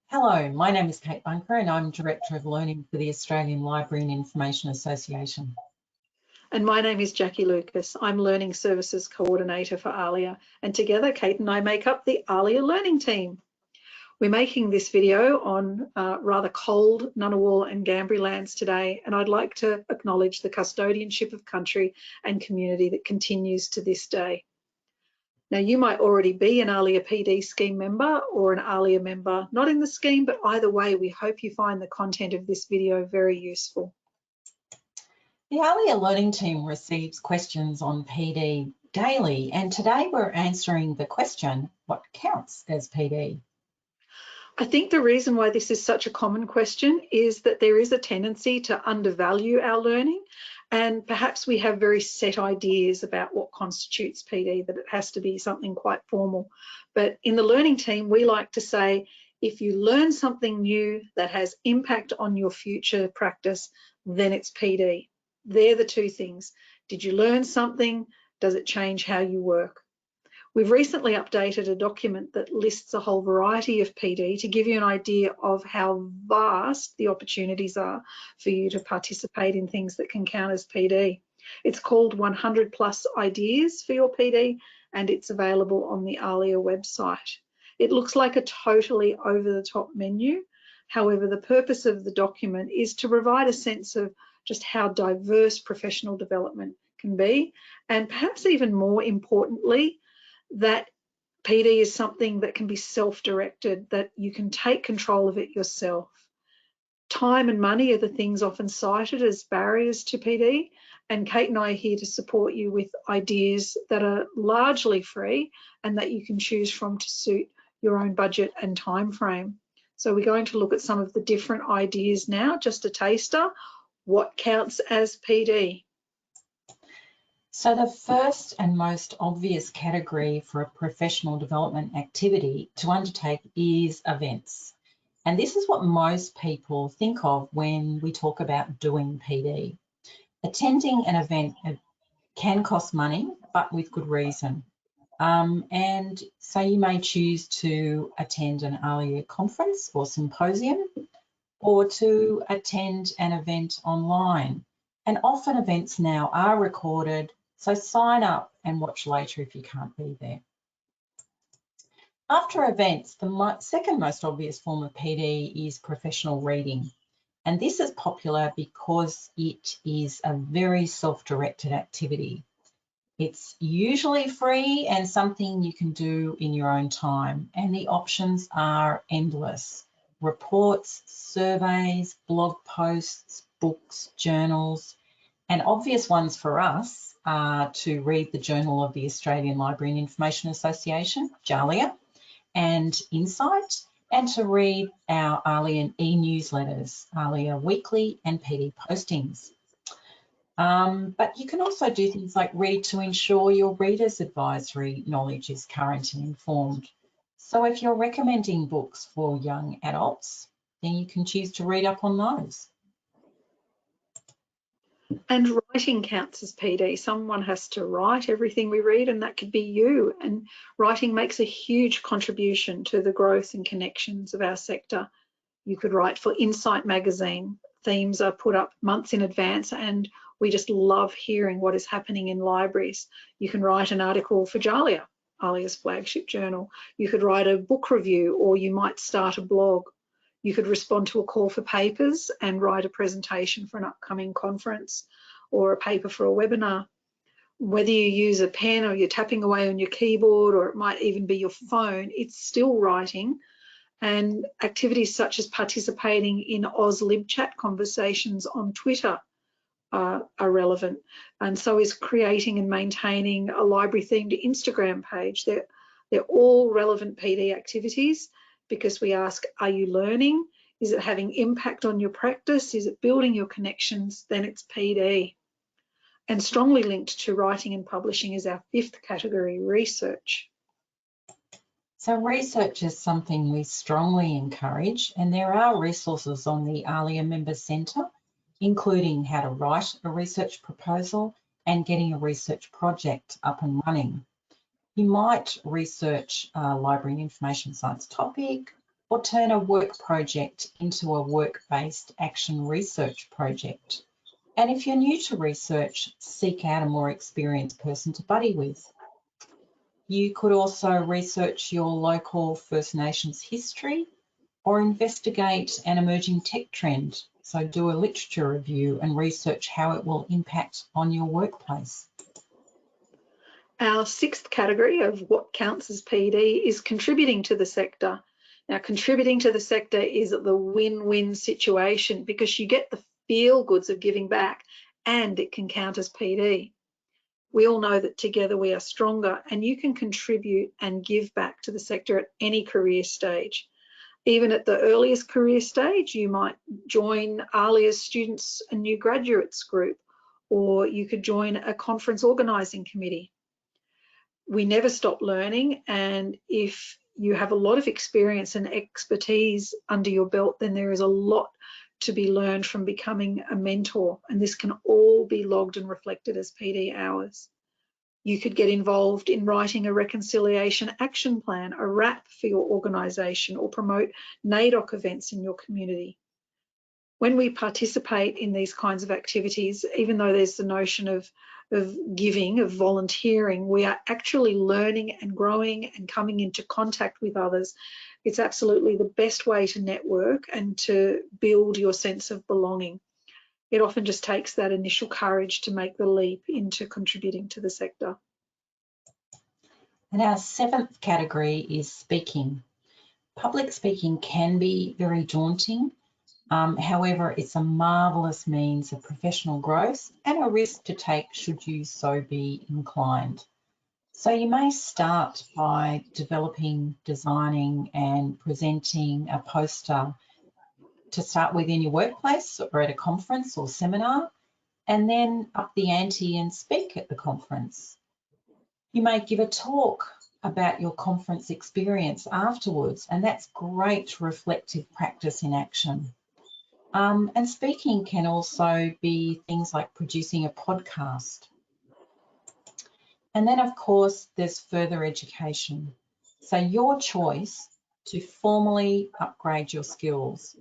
Hello, my name is Kate Bunker and I'm Director of Learning for the Australian Library and Information Association. And my name is Jackie Lucas. I'm Learning Services Coordinator for ALIA, and together Kate and I make up the ALIA Learning Team. We're making this video on rather cold Ngunnawal and Ngambri lands today, and I'd like to acknowledge the custodianship of country and community that continues to this day. Now, you might already be an ALIA PD Scheme member or an ALIA member not in the scheme, but either way, we hope you find the content of this video very useful. The ALIA Learning Team receives questions on PD daily, and today we're answering the question, what counts as PD? I think the reason why this is such a common question is that there is a tendency to undervalue our learning, and perhaps we have very set ideas about what constitutes PD, that it has to be something quite formal. But in the learning team, we like to say, if you learn something new that has impact on your future practice, then it's PD. They're the two things. Did you learn something? Does it change how you work? We've recently updated a document that lists a whole variety of PD to give you an idea of how vast the opportunities are for you to participate in things that can count as PD. It's called 100 plus ideas for your PD, and it's available on the ALIA website. It looks like a totally over-the-top menu. However, the purpose of the document is to provide a sense of just how diverse professional development can be, and perhaps even more importantly, that PD is something that can be self-directed, that you can take control of it yourself. Time and money are the things often cited as barriers to PD, and Kate and I are here to support you with ideas that are largely free and that you can choose from to suit your own budget and time frame. So we're going to look at some of the different ideas now, just a taster. What counts as PD? So the first and most obvious category for a professional development activity to undertake is events. And this is what most people think of when we talk about doing PD. Attending an event can cost money, but with good reason. And so you may choose to attend an ALIA conference or symposium, or to attend an event online. And often events now are recorded, so sign up and watch later if you can't be there. After events, the second most obvious form of PD is professional reading. And this is popular because it is a very self-directed activity. It's usually free and something you can do in your own time, and the options are endless. Reports, surveys, blog posts, books, journals, and obvious ones for us are to read the Journal of the Australian Library and Information Association, ALIA, and Insight, and to read our ALIA e-newsletters, ALIA Weekly and PD postings. But you can also do things like read to ensure your reader's advisory knowledge is current and informed. So if you're recommending books for young adults, then you can choose to read up on those. And writing counts as PD. Someone has to write everything we read, and that could be you. And writing makes a huge contribution to the growth and connections of our sector. You could write for Insight magazine. Themes are put up months in advance, and we just love hearing what is happening in libraries. You can write an article for ALIA, ALIA's flagship journal. You could write a book review, or you might start a blog. You could respond to a call for papers and write a presentation for an upcoming conference or a paper for a webinar. Whether you use a pen or you're tapping away on your keyboard, or it might even be your phone, it's still writing. And activities such as participating in AusLibChat conversations on Twitter are relevant. And so is creating and maintaining a library-themed Instagram page. They're all relevant PD activities, because we ask, are you learning? Is it having impact on your practice? Is it building your connections? Then it's PD. And strongly linked to writing and publishing is our fifth category, research. So research is something we strongly encourage, and there are resources on the ALIA Member Centre, including how to write a research proposal and getting a research project up and running. You might research a library and information science topic, or turn a work project into a work-based action research project. And if you're new to research, seek out a more experienced person to buddy with. You could also research your local First Nations history or investigate an emerging tech trend. So do a literature review and research how it will impact on your workplace. Our sixth category of what counts as PD is contributing to the sector. Now, contributing to the sector is the win-win situation because you get the feel goods of giving back and it can count as PD. We all know that together we are stronger, and you can contribute and give back to the sector at any career stage. Even at the earliest career stage, you might join ALIA's Students and New Graduates group, or you could join a conference organising committee. We never stop learning, and if you have a lot of experience and expertise under your belt, then there is a lot to be learned from becoming a mentor, and this can all be logged and reflected as PD hours. You could get involved in writing a reconciliation action plan, a RAP for your organisation, or promote NAIDOC events in your community. When we participate in these kinds of activities, even though there's the notion of giving, of volunteering, we are actually learning and growing and coming into contact with others. It's absolutely the best way to network and to build your sense of belonging. It often just takes that initial courage to make the leap into contributing to the sector. And our seventh category is speaking. Public speaking can be very daunting. However, it's a marvellous means of professional growth and a risk to take should you so be inclined. So you may start by developing, designing and presenting a poster to start with in your workplace or at a conference or seminar, and then up the ante and speak at the conference. You may give a talk about your conference experience afterwards, and that's great reflective practice in action. And speaking can also be things like producing a podcast. And then, of course, there's further education. So your choice to formally upgrade your skills.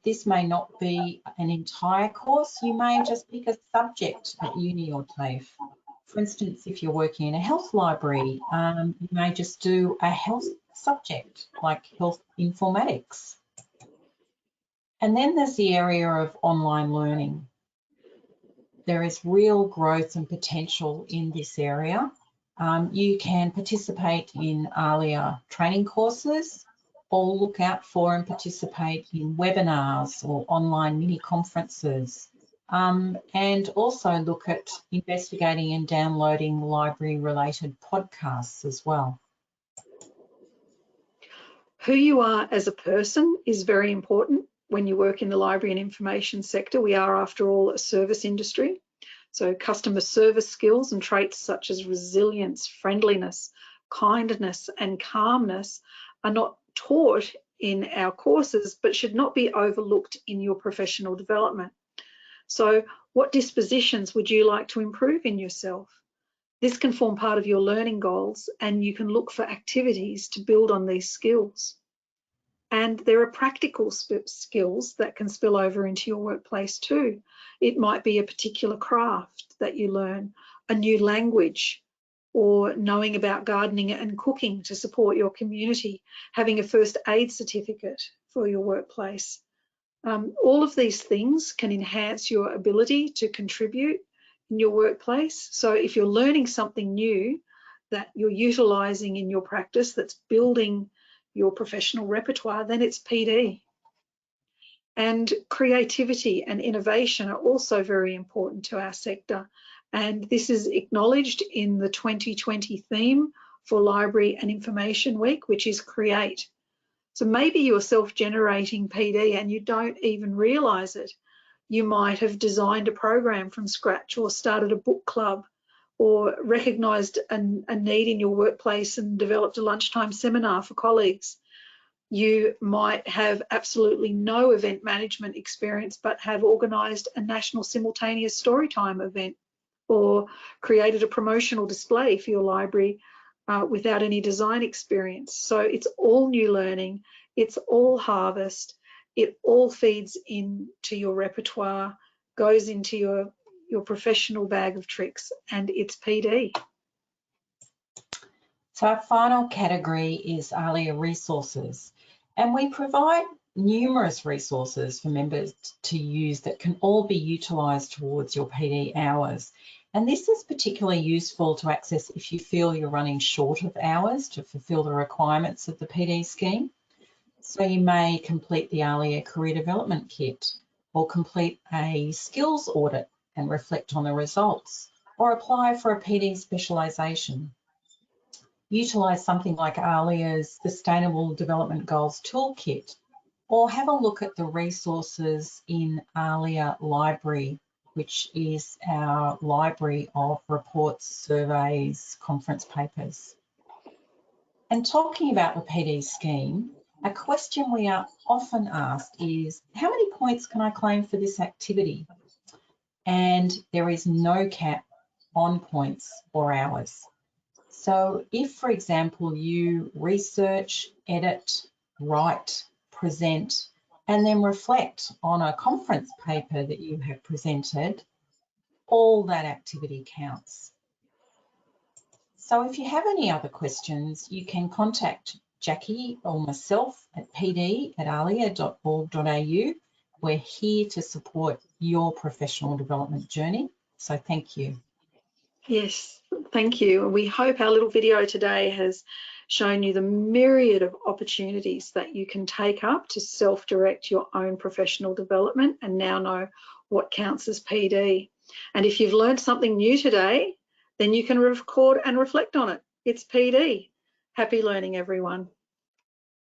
This may not be an entire course. You may just pick a subject at uni or TAFE. For instance, if you're working in a health library, you may just do a health subject like health informatics. And then there's the area of online learning. There is real growth and potential in this area. You can participate in ALIA training courses or look out for and participate in webinars or online mini conferences. And also look at investigating and downloading library-related podcasts as well. Who you are as a person is very important when you work in the library and information sector. We are, after all, a service industry. So customer service skills and traits such as resilience, friendliness, kindness, and calmness are not taught in our courses, but should not be overlooked in your professional development. So what dispositions would you like to improve in yourself? This can form part of your learning goals, and you can look for activities to build on these skills. And there are practical skills that can spill over into your workplace too. It might be a particular craft that you learn, a new language, or knowing about gardening and cooking to support your community, having a first aid certificate for your workplace. All of these things can enhance your ability to contribute in your workplace. So if you're learning something new that you're utilising in your practice that's building your professional repertoire, then it's PD. And creativity and innovation are also very important to our sector. And this is acknowledged in the 2020 theme for Library and Information Week, which is Create. So maybe you're self-generating PD and you don't even realise it. You might have designed a program from scratch or started a book club or recognised a need in your workplace and developed a lunchtime seminar for colleagues. You might have absolutely no event management experience but have organised a national simultaneous storytime event or created a promotional display for your library without any design experience. So it's all new learning. It's all harvest. It all feeds into your repertoire, goes into your professional bag of tricks, and it's PD. So our final category is ALIA Resources, and we provide numerous resources for members to use that can all be utilised towards your PD hours. And this is particularly useful to access if you feel you're running short of hours to fulfil the requirements of the PD scheme. So you may complete the ALIA Career Development Kit, or complete a skills audit and reflect on the results, or apply for a PD specialisation. Utilise something like ALIA's Sustainable Development Goals Toolkit, or have a look at the resources in ALIA Library, which is our library of reports, surveys, conference papers. And talking about the PD scheme, a question we are often asked is, how many points can I claim for this activity? And there is no cap on points or hours. So if, for example, you research, edit, write, present, and then reflect on a conference paper that you have presented, all that activity counts. So if you have any other questions, you can contact Jackie or myself at pd@alia.org.au. We're here to support your professional development journey. So thank you. Yes, thank you. We hope our little video today has shown you the myriad of opportunities that you can take up to self-direct your own professional development and now know what counts as PD. And if you've learned something new today, then you can record and reflect on it. It's PD. Happy learning, everyone.